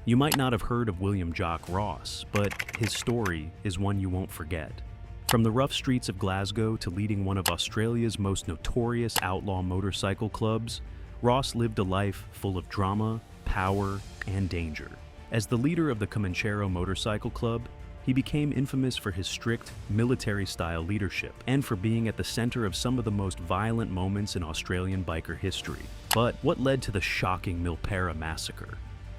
You might not have heard of William Jock Ross, but his story is one you won't forget. From the rough streets of Glasgow to leading one of Australia's most notorious outlaw motorcycle clubs, Ross lived a life full of drama, power, and danger. As the leader of the Comanchero Motorcycle Club, he became infamous for his strict, military-style leadership and for being at the center of some of the most violent moments in Australian biker history. But what led to the shocking Milperra Massacre?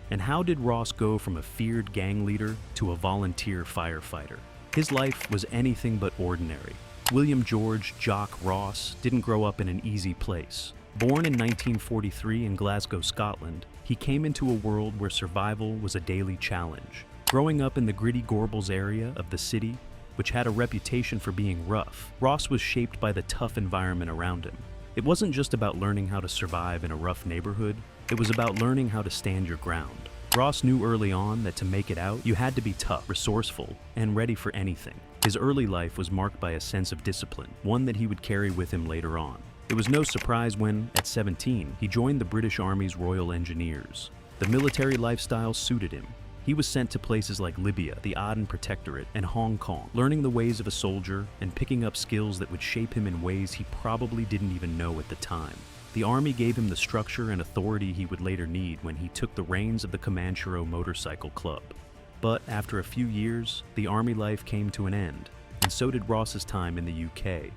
And how did Ross go from a feared gang leader to a volunteer firefighter? His life was anything but ordinary. William George Jock Ross didn't grow up in an easy place. Born in 1943 in Glasgow, Scotland, he came into a world where survival was a daily challenge. Growing up in the gritty Gorbals area of the city, which had a reputation for being rough, Ross was shaped by the tough environment around him. It wasn't just about learning how to survive in a rough neighborhood, it was about learning how to stand your ground. Ross knew early on that to make it out, you had to be tough, resourceful, and ready for anything. His early life was marked by a sense of discipline, one that he would carry with him later on. It was no surprise when, at 17, he joined the British Army's Royal Engineers. The military lifestyle suited him. He was sent to places like Libya, the Aden Protectorate, and Hong Kong, learning the ways of a soldier and picking up skills that would shape him in ways he probably didn't even know at the time. The Army gave him the structure and authority he would later need when he took the reins of the Comanchero Motorcycle Club. But after a few years, the Army life came to an end, and so did Ross's time in the UK.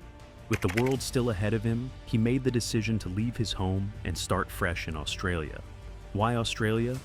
With the world still ahead of him, he made the decision to leave his home and start fresh in Australia. Why Australia?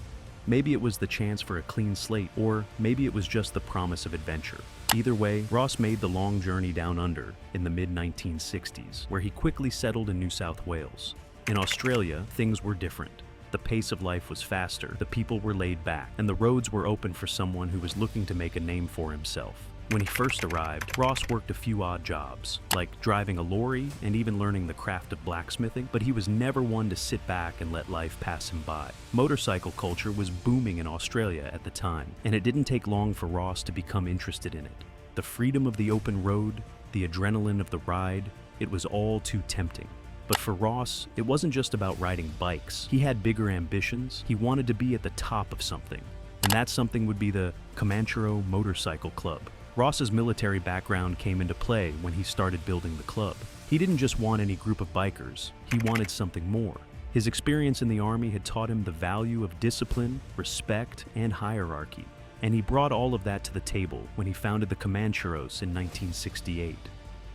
Maybe it was the chance for a clean slate, or maybe it was just the promise of adventure. Either way, Ross made the long journey down under in the mid-1960s, where he quickly settled in New South Wales. In Australia, things were different. The pace of life was faster, the people were laid back, and the roads were open for someone who was looking to make a name for himself. When he first arrived, Ross worked a few odd jobs, like driving a lorry and even learning the craft of blacksmithing, but he was never one to sit back and let life pass him by. Motorcycle culture was booming in Australia at the time, and it didn't take long for Ross to become interested in it. The freedom of the open road, the adrenaline of the ride, it was all too tempting. But for Ross, it wasn't just about riding bikes. He had bigger ambitions. He wanted to be at the top of something, and that something would be the Comanchero Motorcycle Club. Ross's military background came into play when he started building the club. He didn't just want any group of bikers, he wanted something more. His experience in the Army had taught him the value of discipline, respect, and hierarchy, and he brought all of that to the table when he founded the Comancheros in 1968.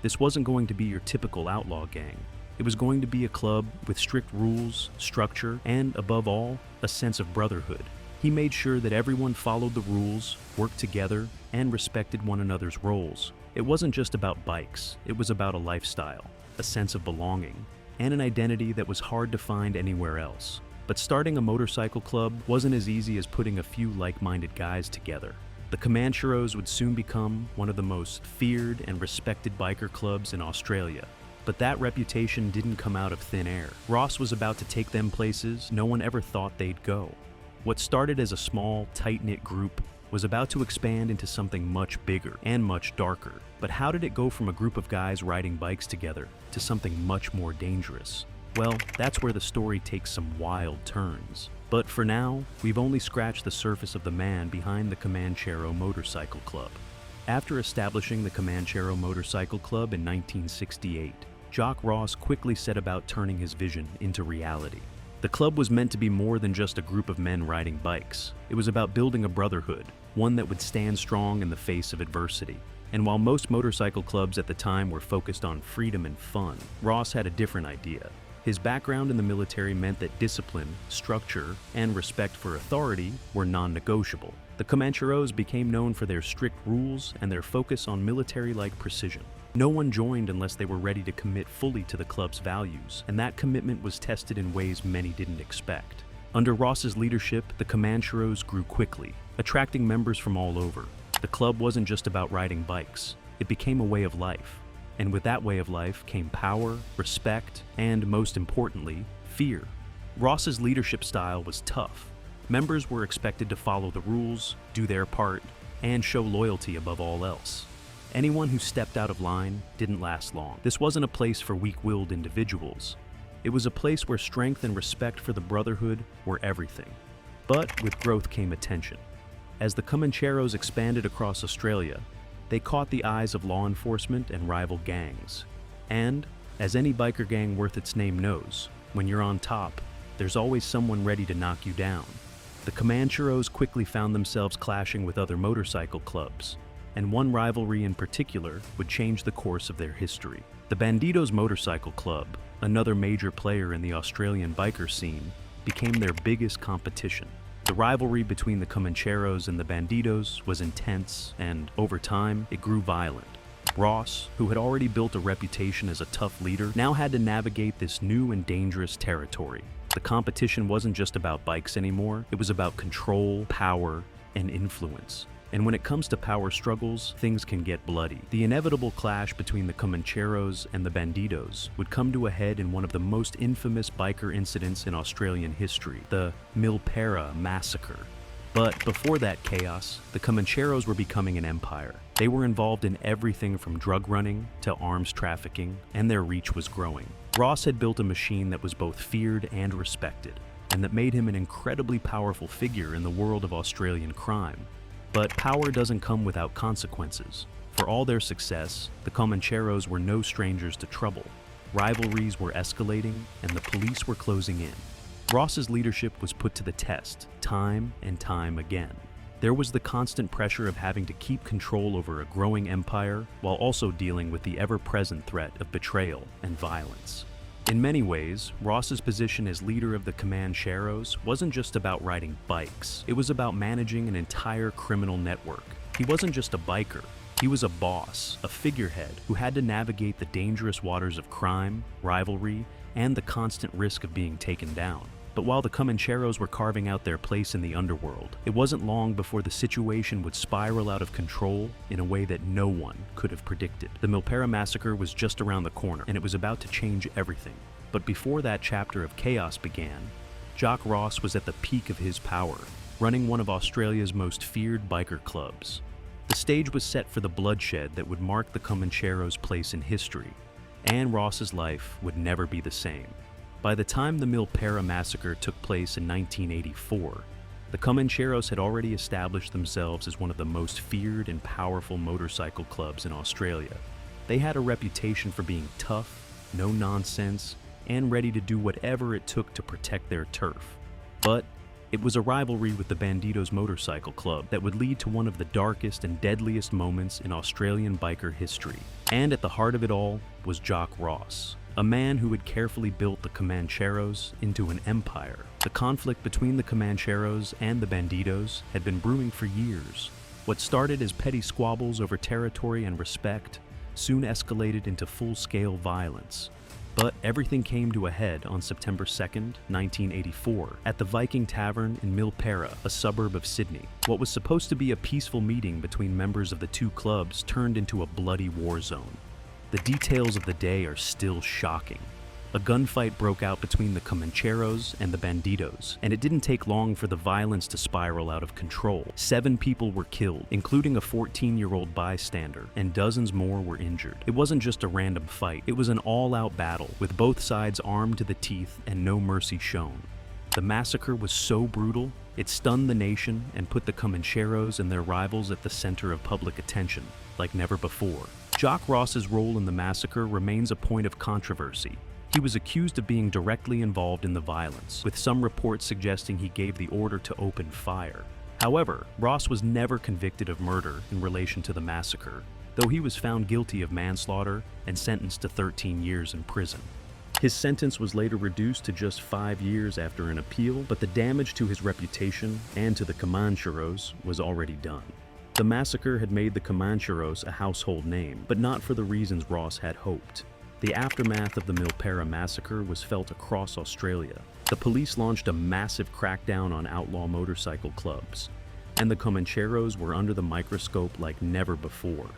This wasn't going to be your typical outlaw gang. It was going to be a club with strict rules, structure, and, above all, a sense of brotherhood. He made sure that everyone followed the rules, worked together, and respected one another's roles. It wasn't just about bikes, it was about a lifestyle, a sense of belonging, and an identity that was hard to find anywhere else. But starting a motorcycle club wasn't as easy as putting a few like-minded guys together. The Comancheros would soon become one of the most feared and respected biker clubs in Australia. But that reputation didn't come out of thin air. Ross was about to take them places no one ever thought they'd go. What started as a small, tight-knit group was about to expand into something much bigger and much darker. But how did it go from a group of guys riding bikes together to something much more dangerous? Well, that's where the story takes some wild turns. But for now, we've only scratched the surface of the man behind the Comanchero Motorcycle Club. After establishing the Comanchero Motorcycle Club in 1968, Jock Ross quickly set about turning his vision into reality. The club was meant to be more than just a group of men riding bikes. It was about building a brotherhood, one that would stand strong in the face of adversity. And while most motorcycle clubs at the time were focused on freedom and fun, Ross had a different idea. His background in the military meant that discipline, structure, and respect for authority were non-negotiable. The Comancheros became known for their strict rules and their focus on military-like precision. No one joined unless they were ready to commit fully to the club's values, and that commitment was tested in ways many didn't expect. Under Ross's leadership, the Comancheros grew quickly, attracting members from all over. The club wasn't just about riding bikes, it became a way of life. And with that way of life came power, respect, and, most importantly, fear. Ross's leadership style was tough. Members were expected to follow the rules, do their part, and show loyalty above all else. Anyone who stepped out of line didn't last long. This wasn't a place for weak-willed individuals. It was a place where strength and respect for the brotherhood were everything. But with growth came attention. As the Comancheros expanded across Australia, they caught the eyes of law enforcement and rival gangs. And, as any biker gang worth its name knows, when you're on top, there's always someone ready to knock you down. The Comancheros quickly found themselves clashing with other motorcycle clubs, and one rivalry in particular would change the course of their history. The Bandidos Motorcycle Club, another major player in the Australian biker scene, became their biggest competition. The rivalry between the Comancheros and the Bandidos was intense, and over time, it grew violent. Ross, who had already built a reputation as a tough leader, now had to navigate this new and dangerous territory. The competition wasn't just about bikes anymore, it was about control, power, and influence. And when it comes to power struggles, things can get bloody. The inevitable clash between the Comancheros and the Bandidos would come to a head in one of the most infamous biker incidents in Australian history, the Milperra Massacre. But before that chaos, the Comancheros were becoming an empire. They were involved in everything from drug running to arms trafficking, and their reach was growing. Ross had built a machine that was both feared and respected, and that made him an incredibly powerful figure in the world of Australian crime. But power doesn't come without consequences. For all their success, the Comancheros were no strangers to trouble. Rivalries were escalating, and the police were closing in. Ross's leadership was put to the test, time and time again. There was the constant pressure of having to keep control over a growing empire while also dealing with the ever-present threat of betrayal and violence. In many ways, Ross's position as leader of the Comancheros wasn't just about riding bikes. It was about managing an entire criminal network. He wasn't just a biker. He was a boss, a figurehead who had to navigate the dangerous waters of crime, rivalry, and the constant risk of being taken down. But while the Comancheros were carving out their place in the underworld, it wasn't long before the situation would spiral out of control in a way that no one could have predicted. The Milperra Massacre was just around the corner, and it was about to change everything. But before that chapter of chaos began, Jock Ross was at the peak of his power, running one of Australia's most feared biker clubs. The stage was set for the bloodshed that would mark the Comancheros' place in history, and Ross's life would never be the same. By the time the Milperra Massacre took place in 1984, the Comancheros had already established themselves as one of the most feared and powerful motorcycle clubs in Australia. They had a reputation for being tough, no-nonsense, and ready to do whatever it took to protect their turf. But it was a rivalry with the Bandidos Motorcycle Club that would lead to one of the darkest and deadliest moments in Australian biker history. And at the heart of it all was Jock Ross, a man who had carefully built the Comancheros into an empire. The conflict between the Comancheros and the Bandidos had been brewing for years. What started as petty squabbles over territory and respect soon escalated into full-scale violence. But everything came to a head on September 2nd, 1984, at the Viking Tavern in Milperra, a suburb of Sydney. What was supposed to be a peaceful meeting between members of the two clubs turned into a bloody war zone. The details of the day are still shocking. A gunfight broke out between the Comancheros and the Bandidos, and it didn't take long for the violence to spiral out of control. 7 people were killed, including a 14-year-old bystander, and dozens more were injured. It wasn't just a random fight, it was an all-out battle, with both sides armed to the teeth and no mercy shown. The massacre was so brutal, it stunned the nation and put the Comancheros and their rivals at the center of public attention, like never before. Jock Ross's role in the massacre remains a point of controversy. He was accused of being directly involved in the violence, with some reports suggesting he gave the order to open fire. However, Ross was never convicted of murder in relation to the massacre, though he was found guilty of manslaughter and sentenced to 13 years in prison. His sentence was later reduced to just 5 years after an appeal, but the damage to his reputation and to the Comancheros was already done. The massacre had made the Comancheros a household name, but not for the reasons Ross had hoped. The aftermath of the Milperra Massacre was felt across Australia. The police launched a massive crackdown on outlaw motorcycle clubs, and the Comancheros were under the microscope like never before.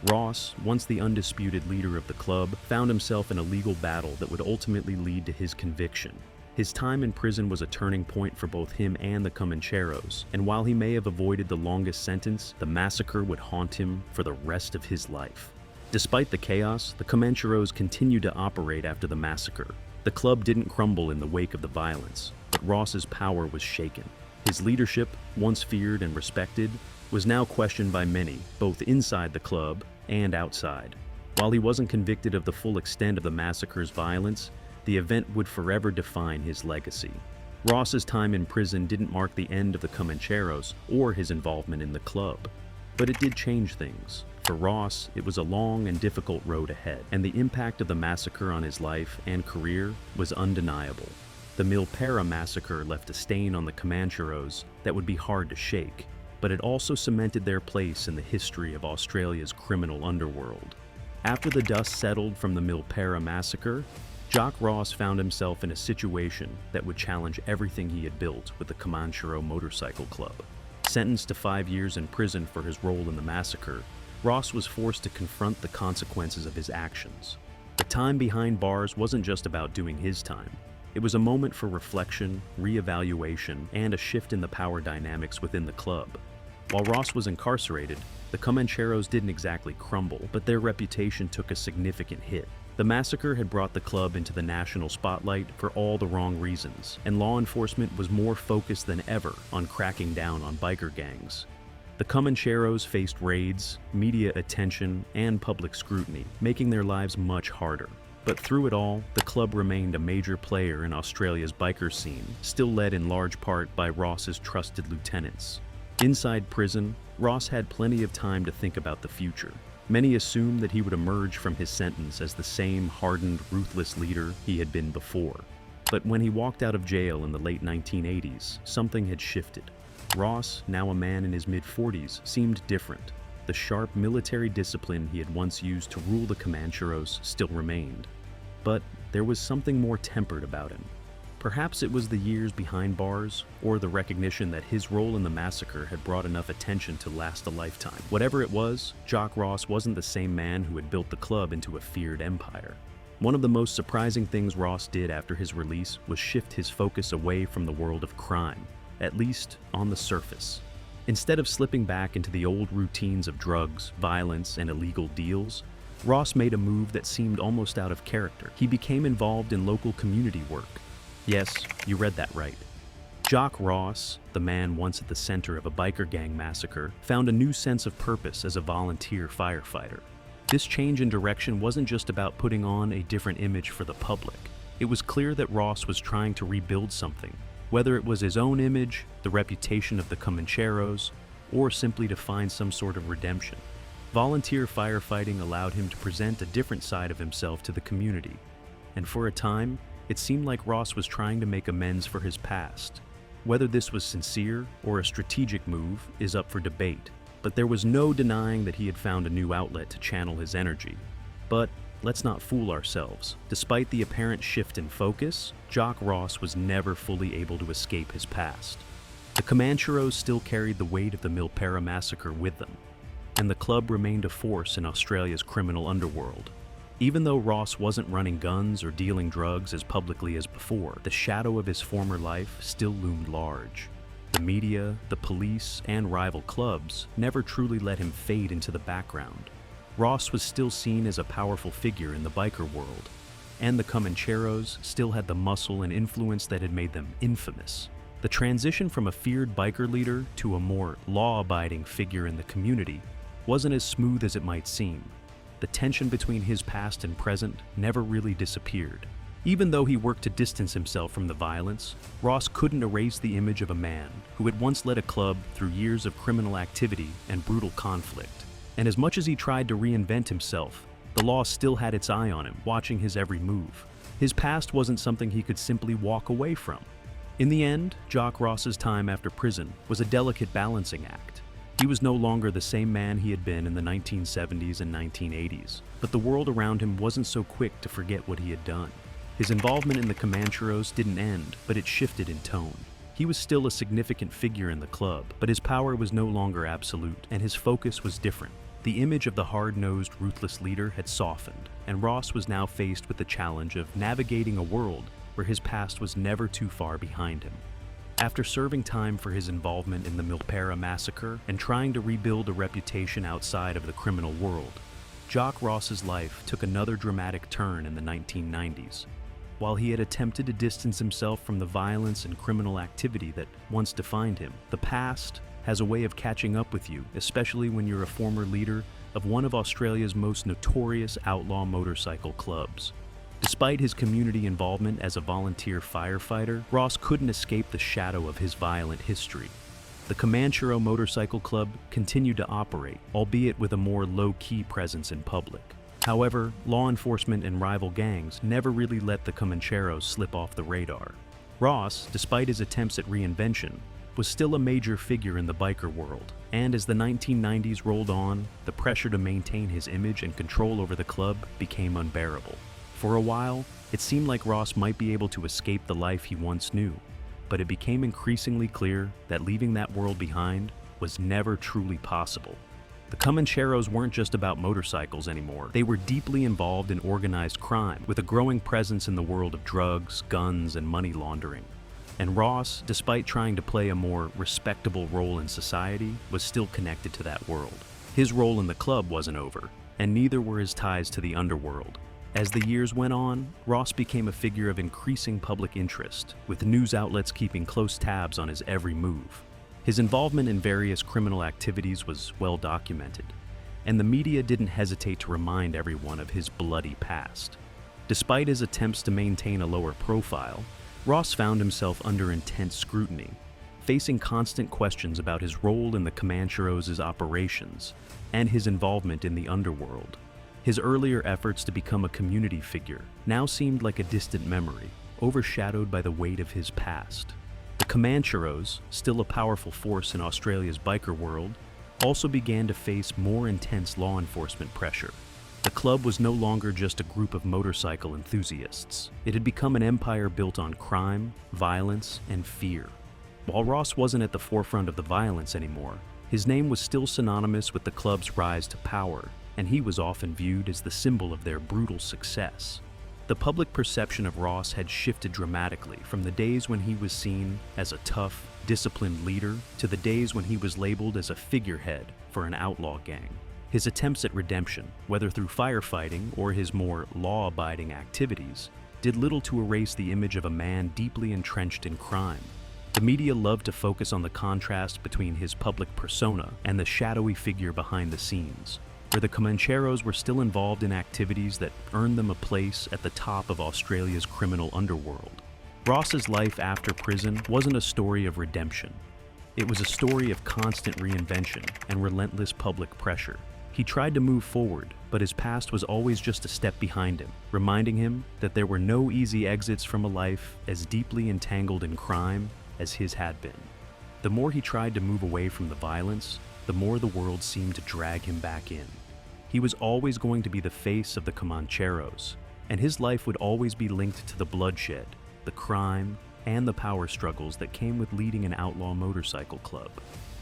Ross, once the undisputed leader of the club, found himself in a legal battle that would ultimately lead to his conviction. His time in prison was a turning point for both him and the Comancheros, and while he may have avoided the longest sentence, the massacre would haunt him for the rest of his life. Despite the chaos, the Comancheros continued to operate after the massacre. The club didn't crumble in the wake of the violence, but Ross's power was shaken. His leadership, once feared and respected, was now questioned by many, both inside the club and outside. While he wasn't convicted of the full extent of the massacre's violence, the event would forever define his legacy. Ross's time in prison didn't mark the end of the Comancheros or his involvement in the club, but it did change things. For Ross, it was a long and difficult road ahead, and the impact of the massacre on his life and career was undeniable. The Milperra Massacre left a stain on the Comancheros that would be hard to shake, but it also cemented their place in the history of Australia's criminal underworld. After the dust settled from the Milperra Massacre, Jock Ross found himself in a situation that would challenge everything he had built with the Comanchero Motorcycle Club. Sentenced to 5 years in prison for his role in the massacre, Ross was forced to confront the consequences of his actions. The time behind bars wasn't just about doing his time. It was a moment for reflection, reevaluation, and a shift in the power dynamics within the club. While Ross was incarcerated, the Comancheros didn't exactly crumble, but their reputation took a significant hit. The massacre had brought the club into the national spotlight for all the wrong reasons, and law enforcement was more focused than ever on cracking down on biker gangs. The Comancheros faced raids, media attention, and public scrutiny, making their lives much harder. But through it all, the club remained a major player in Australia's biker scene, still led in large part by Ross's trusted lieutenants. Inside prison, Ross had plenty of time to think about the future. Many assumed that he would emerge from his sentence as the same hardened, ruthless leader he had been before. But when he walked out of jail in the late 1980s, something had shifted. Ross, now a man in his mid-40s, seemed different. The sharp military discipline he had once used to rule the Comancheros still remained. But there was something more tempered about him. Perhaps it was the years behind bars, or the recognition that his role in the massacre had brought enough attention to last a lifetime. Whatever it was, Jock Ross wasn't the same man who had built the club into a feared empire. One of the most surprising things Ross did after his release was shift his focus away from the world of crime, at least on the surface. Instead of slipping back into the old routines of drugs, violence, and illegal deals, Ross made a move that seemed almost out of character. He became involved in local community work. Yes, you read that right. Jock Ross, the man once at the center of a biker gang massacre, found a new sense of purpose as a volunteer firefighter. This change in direction wasn't just about putting on a different image for the public. It was clear that Ross was trying to rebuild something, whether it was his own image, the reputation of the Comancheros, or simply to find some sort of redemption. Volunteer firefighting allowed him to present a different side of himself to the community, and for a time, it seemed like Ross was trying to make amends for his past. Whether this was sincere or a strategic move is up for debate, but there was no denying that he had found a new outlet to channel his energy. But let's not fool ourselves. Despite the apparent shift in focus, Jock Ross was never fully able to escape his past. The Comancheros still carried the weight of the Milperra Massacre with them, and the club remained a force in Australia's criminal underworld. Even though Ross wasn't running guns or dealing drugs as publicly as before, the shadow of his former life still loomed large. The media, the police, and rival clubs never truly let him fade into the background. Ross was still seen as a powerful figure in the biker world, and the Comancheros still had the muscle and influence that had made them infamous. The transition from a feared biker leader to a more law-abiding figure in the community wasn't as smooth as it might seem. The tension between his past and present never really disappeared. Even though he worked to distance himself from the violence, Ross couldn't erase the image of a man who had once led a club through years of criminal activity and brutal conflict. And as much as he tried to reinvent himself, the law still had its eye on him, watching his every move. His past wasn't something he could simply walk away from. In the end, Jock Ross's time after prison was a delicate balancing act. He was no longer the same man he had been in the 1970s and 1980s, but the world around him wasn't so quick to forget what he had done. His involvement in the Comancheros didn't end, but it shifted in tone. He was still a significant figure in the club, but his power was no longer absolute, and his focus was different. The image of the hard-nosed, ruthless leader had softened, and Ross was now faced with the challenge of navigating a world where his past was never too far behind him. After serving time for his involvement in the Milperra Massacre and trying to rebuild a reputation outside of the criminal world, Jock Ross's life took another dramatic turn in the 1990s. While he had attempted to distance himself from the violence and criminal activity that once defined him, the past has a way of catching up with you, especially when you're a former leader of one of Australia's most notorious outlaw motorcycle clubs. Despite his community involvement as a volunteer firefighter, Ross couldn't escape the shadow of his violent history. The Comanchero Motorcycle Club continued to operate, albeit with a more low-key presence in public. However, law enforcement and rival gangs never really let the Comancheros slip off the radar. Ross, despite his attempts at reinvention, was still a major figure in the biker world, and as the 1990s rolled on, the pressure to maintain his image and control over the club became unbearable. For a while, it seemed like Ross might be able to escape the life he once knew, but it became increasingly clear that leaving that world behind was never truly possible. The Comancheros weren't just about motorcycles anymore. They were deeply involved in organized crime, with a growing presence in the world of drugs, guns, and money laundering. And Ross, despite trying to play a more respectable role in society, was still connected to that world. His role in the club wasn't over, and neither were his ties to the underworld. As the years went on, Ross became a figure of increasing public interest, with news outlets keeping close tabs on his every move. His involvement in various criminal activities was well documented, and the media didn't hesitate to remind everyone of his bloody past. Despite his attempts to maintain a lower profile, Ross found himself under intense scrutiny, facing constant questions about his role in the Comancheros' operations and his involvement in the underworld. His earlier efforts to become a community figure now seemed like a distant memory, overshadowed by the weight of his past. The Comancheros, still a powerful force in Australia's biker world, also began to face more intense law enforcement pressure. The club was no longer just a group of motorcycle enthusiasts. It had become an empire built on crime, violence, and fear. While Ross wasn't at the forefront of the violence anymore, his name was still synonymous with the club's rise to power, and he was often viewed as the symbol of their brutal success. The public perception of Ross had shifted dramatically from the days when he was seen as a tough, disciplined leader to the days when he was labeled as a figurehead for an outlaw gang. His attempts at redemption, whether through firefighting or his more law-abiding activities, did little to erase the image of a man deeply entrenched in crime. The media loved to focus on the contrast between his public persona and the shadowy figure behind the scenes, where the Comancheros were still involved in activities that earned them a place at the top of Australia's criminal underworld. Ross's life after prison wasn't a story of redemption. It was a story of constant reinvention and relentless public pressure. He tried to move forward, but his past was always just a step behind him, reminding him that there were no easy exits from a life as deeply entangled in crime as his had been. The more he tried to move away from the violence, the more the world seemed to drag him back in. He was always going to be the face of the Comancheros, and his life would always be linked to the bloodshed, the crime, and the power struggles that came with leading an outlaw motorcycle club.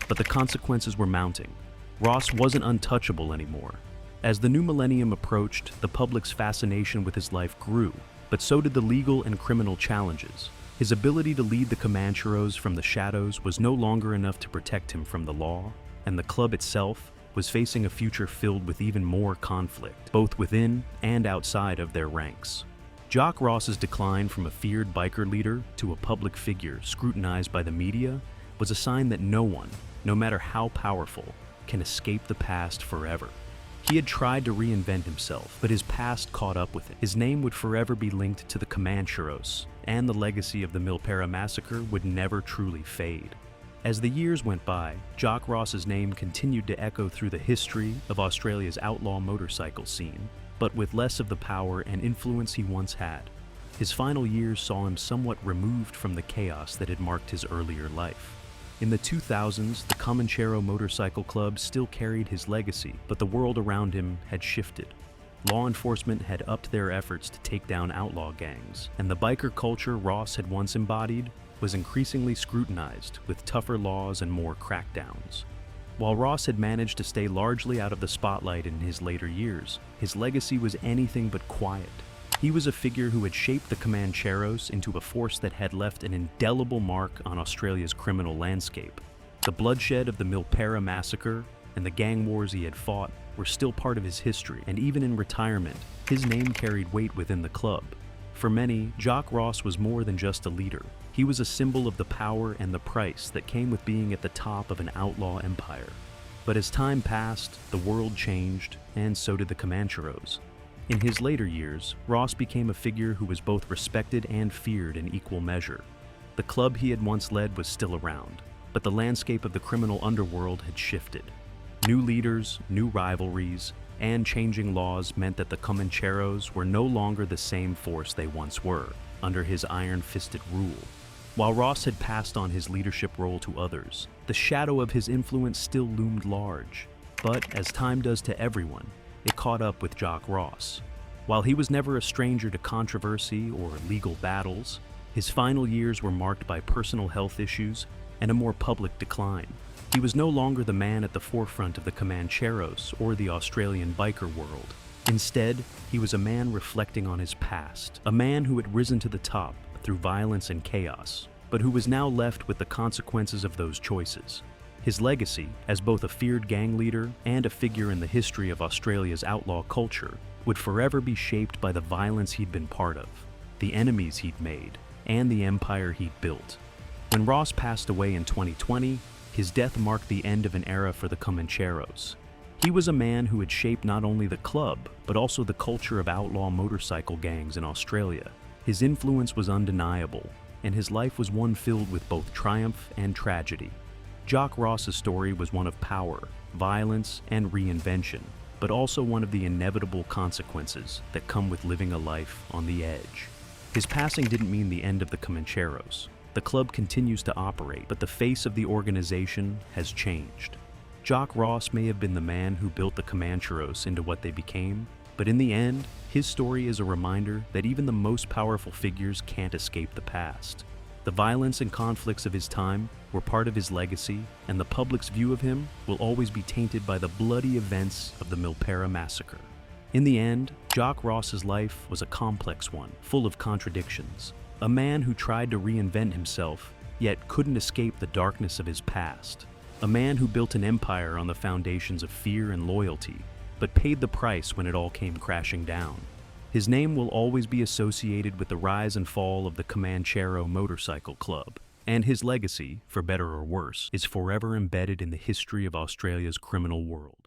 But the consequences were mounting. Ross wasn't untouchable anymore. As the new millennium approached, the public's fascination with his life grew, but so did the legal and criminal challenges. His ability to lead the Comancheros from the shadows was no longer enough to protect him from the law, and the club itself was facing a future filled with even more conflict, both within and outside of their ranks. Jock Ross's decline from a feared biker leader to a public figure scrutinized by the media was a sign that no one, no matter how powerful, can escape the past forever. He had tried to reinvent himself, but his past caught up with him. His name would forever be linked to the Comancheros, and the legacy of the Milperra Massacre would never truly fade. As the years went by, Jock Ross's name continued to echo through the history of Australia's outlaw motorcycle scene, but with less of the power and influence he once had. His final years saw him somewhat removed from the chaos that had marked his earlier life. In the 2000s, the Comanchero Motorcycle Club still carried his legacy, but the world around him had shifted. Law enforcement had upped their efforts to take down outlaw gangs, and the biker culture Ross had once embodied was increasingly scrutinized with tougher laws and more crackdowns. While Ross had managed to stay largely out of the spotlight in his later years, his legacy was anything but quiet. He was a figure who had shaped the Comancheros into a force that had left an indelible mark on Australia's criminal landscape. The bloodshed of the Milperra Massacre and the gang wars he had fought were still part of his history, and even in retirement, his name carried weight within the club. For many, Jock Ross was more than just a leader. He was a symbol of the power and the price that came with being at the top of an outlaw empire. But as time passed, the world changed, and so did the Comancheros. In his later years, Ross became a figure who was both respected and feared in equal measure. The club he had once led was still around, but the landscape of the criminal underworld had shifted. New leaders, new rivalries, and changing laws meant that the Comancheros were no longer the same force they once were, under his iron-fisted rule. While Ross had passed on his leadership role to others, the shadow of his influence still loomed large. But, as time does to everyone, it caught up with Jock Ross. While he was never a stranger to controversy or legal battles, his final years were marked by personal health issues and a more public decline. He was no longer the man at the forefront of the Comancheros or the Australian biker world. Instead, he was a man reflecting on his past, a man who had risen to the top through violence and chaos, but who was now left with the consequences of those choices. His legacy, as both a feared gang leader and a figure in the history of Australia's outlaw culture, would forever be shaped by the violence he'd been part of, the enemies he'd made, and the empire he'd built. When Ross passed away in 2020, his death marked the end of an era for the Comancheros. He was a man who had shaped not only the club, but also the culture of outlaw motorcycle gangs in Australia. His influence was undeniable, and his life was one filled with both triumph and tragedy. Jock Ross's story was one of power, violence, and reinvention, but also one of the inevitable consequences that come with living a life on the edge. His passing didn't mean the end of the Comancheros. The club continues to operate, but the face of the organization has changed. Jock Ross may have been the man who built the Comancheros into what they became, but in the end, his story is a reminder that even the most powerful figures can't escape the past. The violence and conflicts of his time were part of his legacy, and the public's view of him will always be tainted by the bloody events of the Milperra Massacre. In the end, Jock Ross's life was a complex one, full of contradictions. A man who tried to reinvent himself, yet couldn't escape the darkness of his past. A man who built an empire on the foundations of fear and loyalty, but paid the price when it all came crashing down. His name will always be associated with the rise and fall of the Comanchero Motorcycle Club, and his legacy, for better or worse, is forever embedded in the history of Australia's criminal world.